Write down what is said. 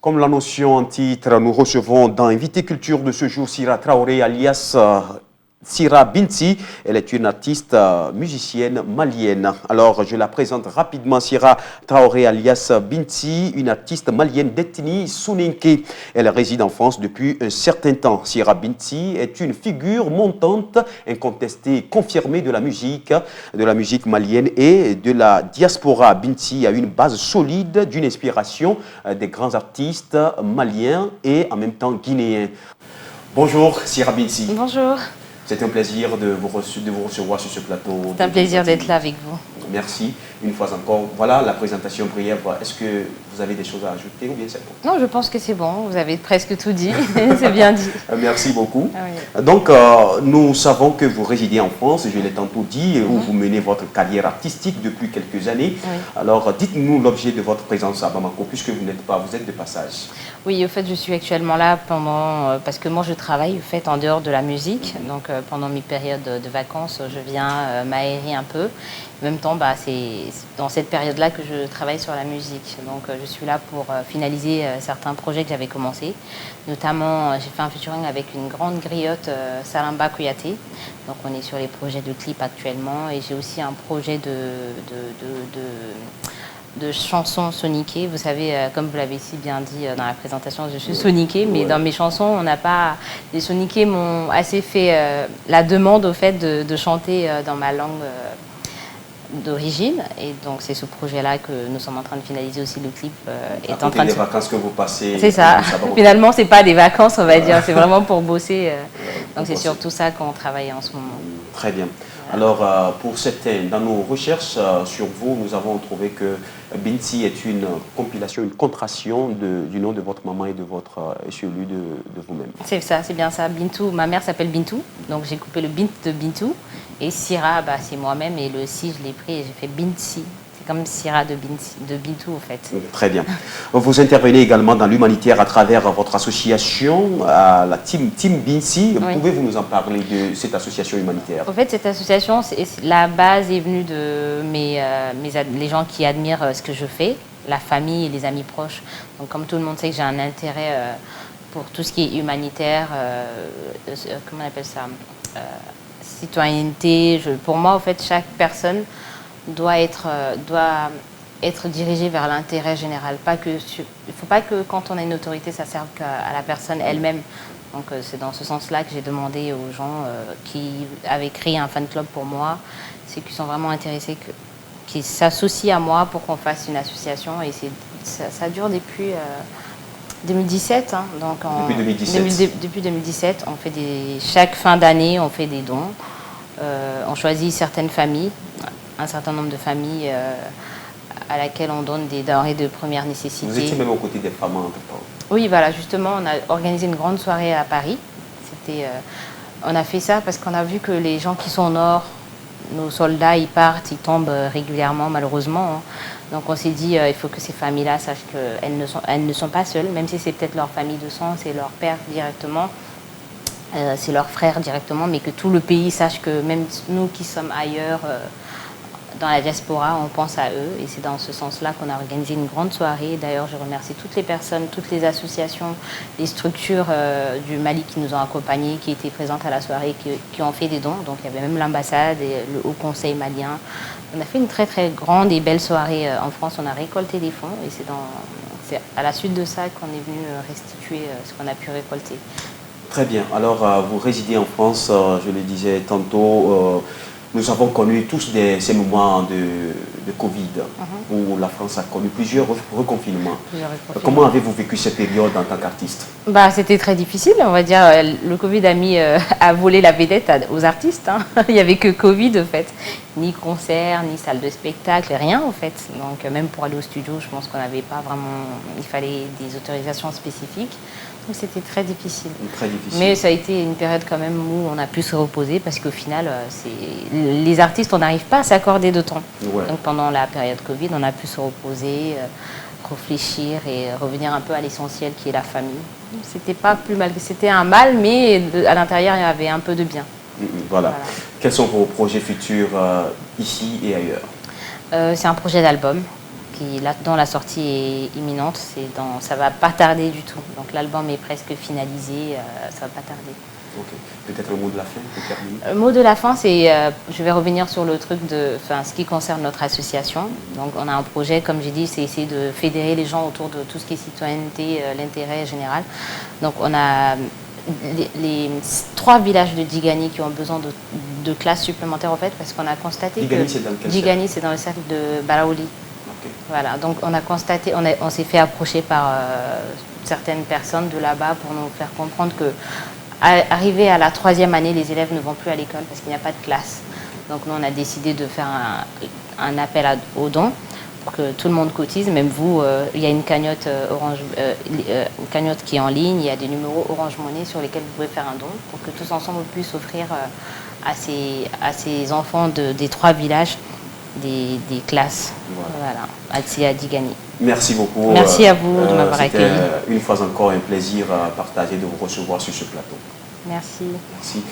Comme l'annonçait en titre, nous recevons dans Invité Culture de ce jour Sira Traoré alias Sira Binti. Elle est une artiste musicienne malienne. Alors, je la présente rapidement. Sira Traoré alias Binti, une artiste malienne d'ethnie soninké. Elle réside en France depuis un certain temps. Sira Binti est une figure montante, incontestée, confirmée de la musique malienne et de la diaspora. Binti a une base solide d'une inspiration des grands artistes maliens et en même temps guinéens. Bonjour Sira Binti. Bonjour. C'est un plaisir de vous recevoir sur ce plateau. C'est un plaisir d'être là avec vous. Merci une fois encore. Voilà la présentation briève. Est-ce que vous avez des choses à ajouter ou bien c'est bon? Non, je pense que c'est bon. Vous avez presque tout dit. C'est bien dit. Merci beaucoup. Ah oui. Donc, nous savons que vous résidez en France, je l'ai tantôt dit, où vous menez votre carrière artistique depuis quelques années. Oui. Alors, dites-nous l'objet de votre présence à Bamako, puisque vous n'êtes pas, vous êtes de passage. Oui, au fait, je suis actuellement là parce que moi, je travaille au fait en dehors de la musique. Donc, pendant mes périodes de vacances, je viens m'aérer un peu. En même temps, c'est dans cette période-là que je travaille sur la musique. Donc, je suis là pour finaliser certains projets que j'avais commencés. Notamment, j'ai fait un featuring avec une grande griotte, Salimba Kouyaté. Donc, on est sur les projets de clips actuellement. Et j'ai aussi un projet de chansons soniquées. Vous savez, comme vous l'avez si bien dit dans la présentation, je suis soniquée, mais dans mes chansons, on n'a pas... Les soniqués m'ont assez fait la demande au fait de chanter dans ma langue d'origine. Et donc, c'est ce projet-là que nous sommes en train de finaliser aussi. Le clip est en train de... des vacances que vous passez... C'est ça. Finalement, c'est pas des vacances, on va dire. C'est vraiment pour bosser. Donc, c'est surtout ça qu'on travaille en ce moment. Très bien. Alors, pour certains, dans nos recherches sur vous, nous avons trouvé que Binti est une compilation, une contraction du nom de votre maman et de celui de vous-même. C'est ça, c'est bien ça. Bintou, ma mère s'appelle Bintou, donc j'ai coupé le Bint de Bintou. Et Sira, c'est moi-même, et le Si, je l'ai pris et j'ai fait Binti. C'est comme Sira de Bintou, en fait. Très bien. Vous intervenez également dans l'humanitaire à travers votre association, la Team Binti. Oui. Pouvez-vous nous en parler de cette association humanitaire? En fait, cette association, la base est venue de les gens qui admirent ce que je fais, la famille et les amis proches. Donc, comme tout le monde sait que j'ai un intérêt pour tout ce qui est humanitaire, comment on appelle ça, citoyenneté. Pour moi, en fait, chaque personne doit être dirigée vers l'intérêt général. Il ne faut pas que quand on a une autorité, ça serve qu'à la personne elle-même. Donc c'est dans ce sens-là que j'ai demandé aux gens qui avaient créé un fan club pour moi, c'est qu'ils sont vraiment intéressés, qu'ils s'associent à moi pour qu'on fasse une association. Et ça dure depuis 2017. Hein. Donc depuis 2017. Depuis 2017, on fait chaque fin d'année, on fait des dons. On choisit certaines familles, un certain nombre de familles à laquelle on donne des denrées de première nécessité. Vous étiez même aux côtés des femmes en tout temps. Oui, voilà, justement, on a organisé une grande soirée à Paris. On a fait ça parce qu'on a vu que les gens qui sont au nord, nos soldats, ils partent, ils tombent régulièrement, malheureusement. Hein. Donc on s'est dit, il faut que ces familles-là sachent qu'elles ne sont pas seules, même si c'est peut-être leur famille de sang, c'est leur père directement. C'est leur frère directement, mais que tout le pays sache que même nous qui sommes ailleurs, dans la diaspora, on pense à eux. Et c'est dans ce sens-là qu'on a organisé une grande soirée. D'ailleurs, je remercie toutes les personnes, toutes les associations, les structures du Mali qui nous ont accompagnés, qui étaient présentes à la soirée, qui ont fait des dons. Donc il y avait même l'ambassade et le Haut Conseil malien. On a fait une très très grande et belle soirée en France. On a récolté des fonds et c'est à la suite de ça qu'on est venu restituer ce qu'on a pu récolter. Très bien. Alors, vous résidez en France, je le disais tantôt, nous avons connu tous ces moments de Covid, où la France a connu plusieurs reconfinements. Comment avez-vous vécu cette période en tant qu'artiste? C'était très difficile, on va dire. Le Covid a volé la vedette aux artistes. Hein. Il n'y avait que Covid, en fait. Ni concert, ni salle de spectacle, rien, en fait. Donc, même pour aller au studio, je pense qu'on n'avait pas vraiment... Il fallait des autorisations spécifiques. Donc c'était très difficile. Très difficile. Mais ça a été une période quand même où on a pu se reposer parce qu'au final, les artistes, on n'arrive pas à s'accorder de temps. Ouais. Donc pendant la période Covid, on a pu se reposer, réfléchir et revenir un peu à l'essentiel qui est la famille. C'était pas plus mal, c'était un mal, mais à l'intérieur, il y avait un peu de bien. Voilà. Quels sont vos projets futurs ici et ailleurs? C'est un projet d'album. dont la sortie est imminente. Ça ne va pas tarder du tout. Donc l'album est presque finalisé, ça ne va pas tarder. Ok. Peut-être le mot de la fin pour terminer. Le mot de la fin, c'est, je vais revenir sur le truc ce qui concerne notre association. Donc on a un projet, comme j'ai dit, c'est essayer de fédérer les gens autour de tout ce qui est citoyenneté, l'intérêt général. Donc on a les 3 villages de Djigani qui ont besoin de classes supplémentaires en fait, parce qu'on a constaté Djigani, que c'est dans quel Djigani, c'est dans le cercle de Baraouli. Ok. Voilà, donc on a constaté, on s'est fait approcher par certaines personnes de là-bas pour nous faire comprendre que arrivé à la 3e année, les élèves ne vont plus à l'école parce qu'il n'y a pas de classe. Donc nous, on a décidé de faire un appel aux dons pour que tout le monde cotise, même vous. Il y a une cagnotte une cagnotte qui est en ligne, il y a des numéros Orange Money sur lesquels vous pouvez faire un don pour que tous ensemble on puisse offrir à ces enfants des 3 villages des classes. Voilà, à Djigani. Merci beaucoup. Merci à vous de m'avoir accueilli. C'était une fois encore un plaisir à partager, de vous recevoir sur ce plateau. Merci. Merci.